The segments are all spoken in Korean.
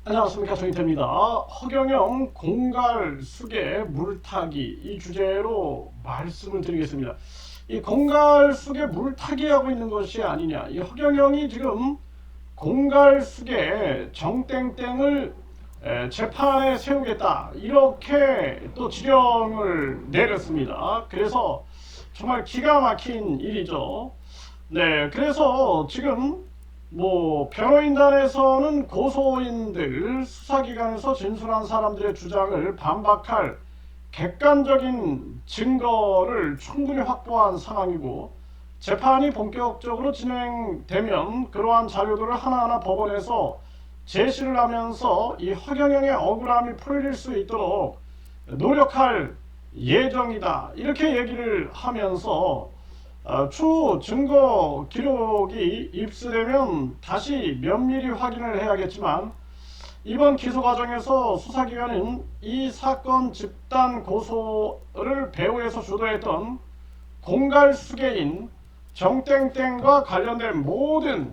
안녕하십니까, 정인태입니다. 허경영 공갈 수계 물타기 이 주제로 말씀을 드리겠습니다. 이 공갈 수계 물타기 하고 있는 것이 아니냐, 이 허경영이 지금 공갈 수계 정땡땡을 재판에 세우겠다 이렇게 또 지령을 내렸습니다. 그래서 정말 기가 막힌 일이죠. 네, 그래서 지금 변호인단에서는 고소인들, 수사기관에서 진술한 사람들의 주장을 반박할 객관적인 증거를 충분히 확보한 상황이고, 재판이 본격적으로 진행되면 그러한 자료들을 하나하나 법원에서 제시를 하면서 이 허경영의 억울함이 풀릴 수 있도록 노력할 예정이다, 이렇게 얘기를 하면서 추후 증거 기록이 입수되면 다시 면밀히 확인을 해야겠지만, 이번 기소 과정에서 수사기관은 이 사건 집단 고소를 배후에서 주도했던 공갈 수계인 정땡땡과 관련된 모든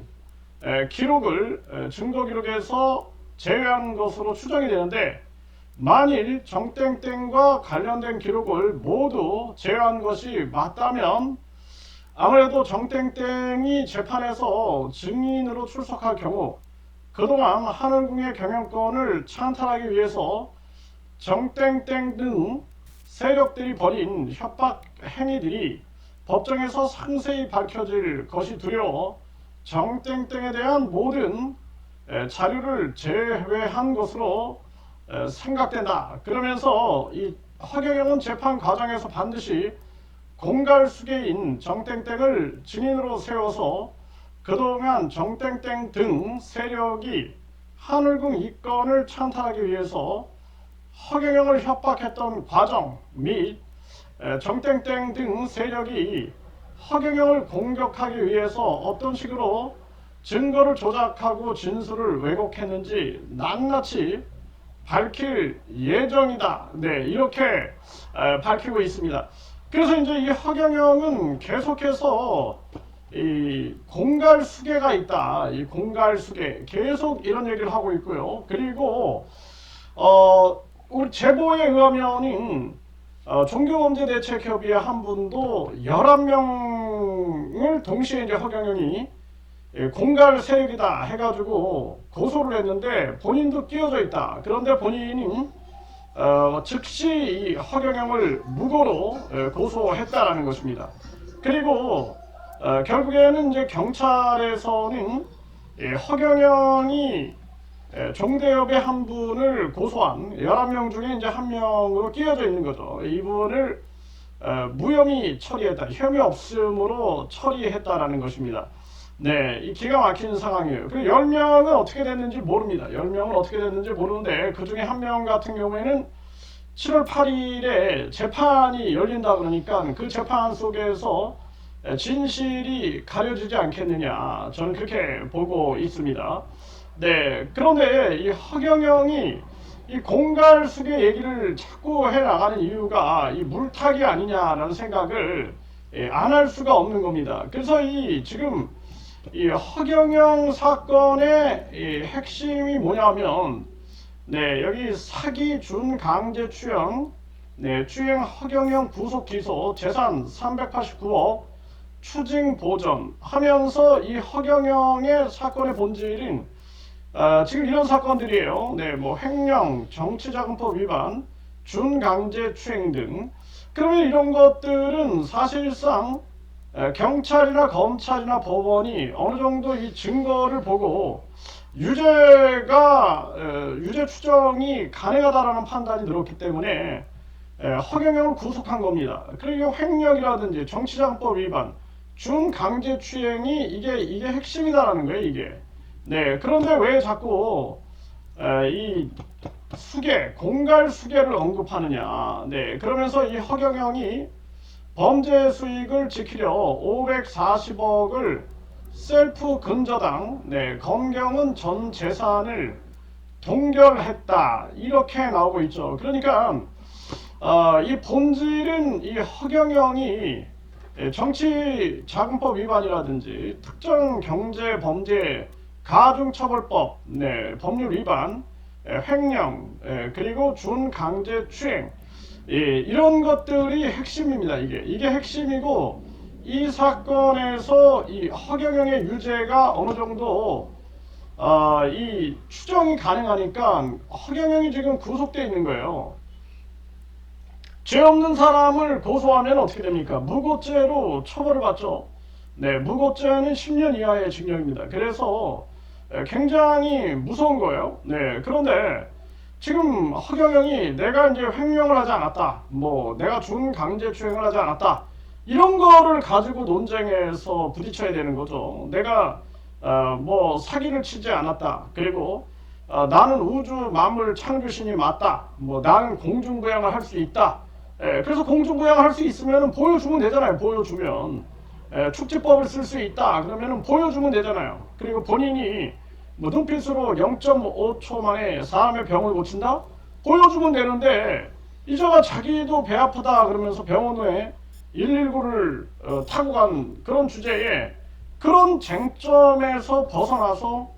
기록을 증거 기록에서 제외한 것으로 추정이 되는데, 만일 정땡땡과 관련된 기록을 모두 제외한 것이 맞다면 아무래도 정땡땡이 재판에서 증인으로 출석할 경우 그동안 하늘궁의 경영권을 찬탈하기 위해서 정땡땡 등 세력들이 벌인 협박 행위들이 법정에서 상세히 밝혀질 것이 두려워 정땡땡에 대한 모든 자료를 제외한 것으로 생각된다. 그러면서 이 허경영은 재판 과정에서 반드시 공갈 수계인 정땡땡을 증인으로 세워서 그동안 정땡땡 등 세력이 하늘궁 이권을 찬탈하기 위해서 허경영을 협박했던 과정 및 정땡땡 등 세력이 허경영을 공격하기 위해서 어떤 식으로 증거를 조작하고 진술을 왜곡했는지 낱낱이 밝힐 예정이다. 네, 이렇게 밝히고 있습니다. 그래서 이제 이 허경영은 계속해서 이 공갈 수계가 있다, 이 공갈 수계 계속 이런 얘기를 하고 있고요. 그리고 우리 제보에 의하면은 종교범죄대책협의회 한 분도 11명을 동시에 이제 허경영이 공갈 세력이다 해가지고 고소를 했는데 본인도 끼어져 있다. 그런데 본인은 즉시 이 허경영을 무고로 고소했다라는 것입니다. 그리고 결국에는 이제 경찰에서는 허경영이 종대협의 한 분을 고소한 11명 중에 이제 한 명으로 끼어져 있는 거죠. 이분을 무혐의 처리했다, 혐의 없음으로 처리했다라는 것입니다. 네, 이 기가 막힌 상황이에요. 그 10명은 어떻게 됐는지 모릅니다. 10명은 어떻게 됐는지 모르는데, 그 중에 한 명 같은 경우에는 7월 8일에 재판이 열린다 그러니까 그 재판 속에서 진실이 가려지지 않겠느냐, 저는 그렇게 보고 있습니다. 네, 그런데 이 허경영이 이 공갈 수계 얘기를 자꾸 해 나가는 이유가 이 물타기 아니냐라는 생각을 안 할 수가 없는 겁니다. 그래서 이 지금 이 허경영 사건의 이 핵심이 뭐냐면, 네, 여기 사기 준 강제 추행, 네, 추행 허경영 구속 기소 재산 389억 추징 보전 하면서 이 허경영의 사건의 본질인 지금 이런 사건들이에요. 네, 횡령, 정치자금법 위반, 준강제 추행 등. 그러면 이런 것들은 사실상 경찰이나 검찰이나 법원이 어느 정도 이 증거를 보고 유죄 추정이 가능하다라는 판단이 들었기 때문에 허경영을 구속한 겁니다. 그리고 횡령이라든지 정치자금법 위반, 준강제추행이 이게 핵심이다라는 거예요, 이게. 네, 그런데 왜 자꾸 이 수계, 공갈 수계를 언급하느냐. 네, 그러면서 이 허경영이 범죄 수익을 지키려 540억을 셀프 근저당, 네, 검경은 전 재산을 동결했다, 이렇게 나오고 있죠. 그러니까 이 본질은 이 허경영이 정치자금법 위반이라든지 특정 경제범죄 가중처벌법, 네, 법률 위반, 횡령, 그리고 준강제추행, 이런 것들이 핵심입니다. 이게 핵심이고, 이 사건에서 이 허경영의 유죄가 어느 정도 이 추정이 가능하니까 허경영이 지금 구속돼 있는 거예요. 죄 없는 사람을 고소하면 어떻게 됩니까? 무고죄로 처벌을 받죠. 네, 무고죄는 10년 이하의 징역입니다. 그래서 굉장히 무서운 거예요. 네, 그런데 지금 허경영이 내가 이제 횡령을 하지 않았다, 뭐 내가 준강제추행을 하지 않았다, 이런 거를 가지고 논쟁에서 부딪혀야 되는 거죠. 내가 뭐 사기를 치지 않았다, 그리고 나는 우주 만물 창조신이 맞다, 뭐 나는 공중부양을 할 수 있다. 그래서 공중부양을 할 수 있으면 보여주면 되잖아요. 보여주면 축지법을 쓸 수 있다 그러면 보여주면 되잖아요. 그리고 본인이 뭐 눈빛으로 0.5초 만에 사람의 병을 고친다? 보여주면 되는데, 이제가 자기도 배 아프다 그러면서 병원에 119를 타고 간 그런 주제에, 그런 쟁점에서 벗어나서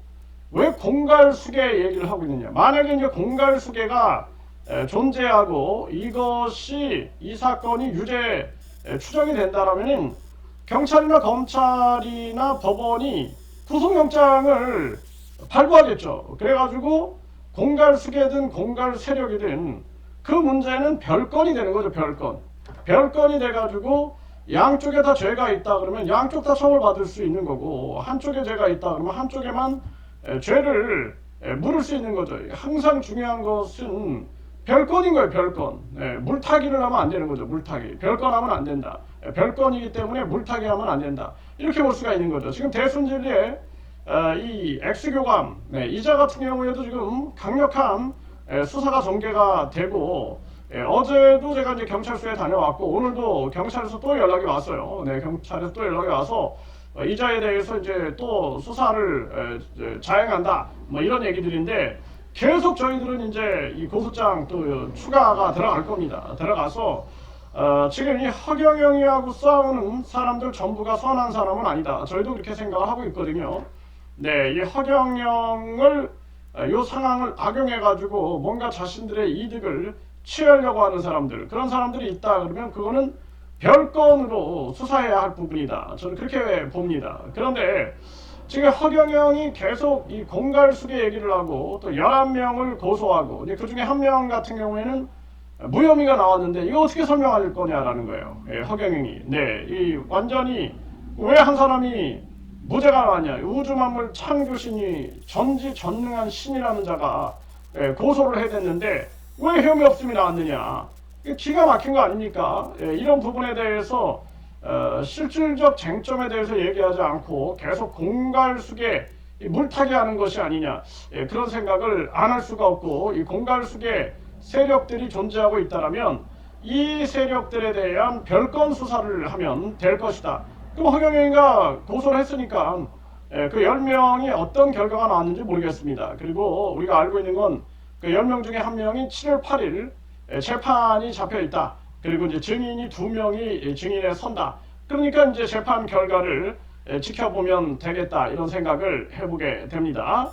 왜 공갈수계 얘기를 하고 있느냐. 만약에 이제 공갈수계가 존재하고 이것이, 이 사건이 유죄 추정이 된다라면은 경찰이나 검찰이나 법원이 구속영장을 발부하겠죠. 그래가지고 공갈수계든 공갈세력이든 그 문제는 별건이 되는 거죠. 별건이 돼가지고 양쪽에 다 죄가 있다 그러면 양쪽 다 처벌받을 수 있는 거고, 한쪽에 죄가 있다 그러면 한쪽에만 죄를 물을 수 있는 거죠. 항상 중요한 것은 별건인 거예요. 별건. 물타기를 하면 안 되는 거죠. 물타기. 별건 하면 안 된다. 별건이기 때문에 물타기 하면 안 된다. 이렇게 볼 수가 있는 거죠. 지금 대순진리의 이 X교감, 이자 같은 경우에도 지금 강력한 수사가 전개가 되고, 어제도 제가 이제 경찰서에 다녀왔고, 오늘도 경찰에서 또 연락이 왔어요. 경찰에서 또 연락이 와서 이자에 대해서 이제 또 수사를 자행한다, 뭐 이런 얘기들인데, 계속 저희들은 이제 이 고소장 또 추가가 들어갈 겁니다. 들어가서 지금 이 허경영이하고 싸우는 사람들 전부가 선한 사람은 아니다. 저희도 그렇게 생각을 하고 있거든요. 네, 이 허경영을 이 상황을 악용해가지고 뭔가 자신들의 이득을 취하려고 하는 사람들, 그런 사람들이 있다 그러면 그거는 별건으로 수사해야 할 부분이다. 저는 그렇게 봅니다. 그런데 지금 허경영이 계속 이 공갈수계 얘기를 하고 또 11명을 고소하고, 그 중에 한 명 같은 경우에는 무혐의가 나왔는데 이거 어떻게 설명할 거냐라는 거예요. 허경영이. 네, 이 완전히 왜 한 사람이 무죄가 나왔냐. 우주만물 창조신이 전지전능한 신이라는 자가 고소를 해댔는데 왜 혐의 없음이 나왔느냐. 기가 막힌 거 아닙니까? 이런 부분에 대해서 실질적 쟁점에 대해서 얘기하지 않고 계속 공갈수계 물타기 하는 것이 아니냐, 그런 생각을 안 할 수가 없고, 이 공갈수계 세력들이 존재하고 있다면 이 세력들에 대한 별건 수사를 하면 될 것이다. 그럼 허경영이가 고소를 했으니까 그 10명이 어떤 결과가 나왔는지 모르겠습니다. 그리고 우리가 알고 있는 건 그 10명 중에 한 명이 7월 8일 재판이 잡혀 있다. 그리고 이제 증인이 2명이 증인에 선다. 그러니까 이제 재판 결과를 지켜보면 되겠다, 이런 생각을 해보게 됩니다.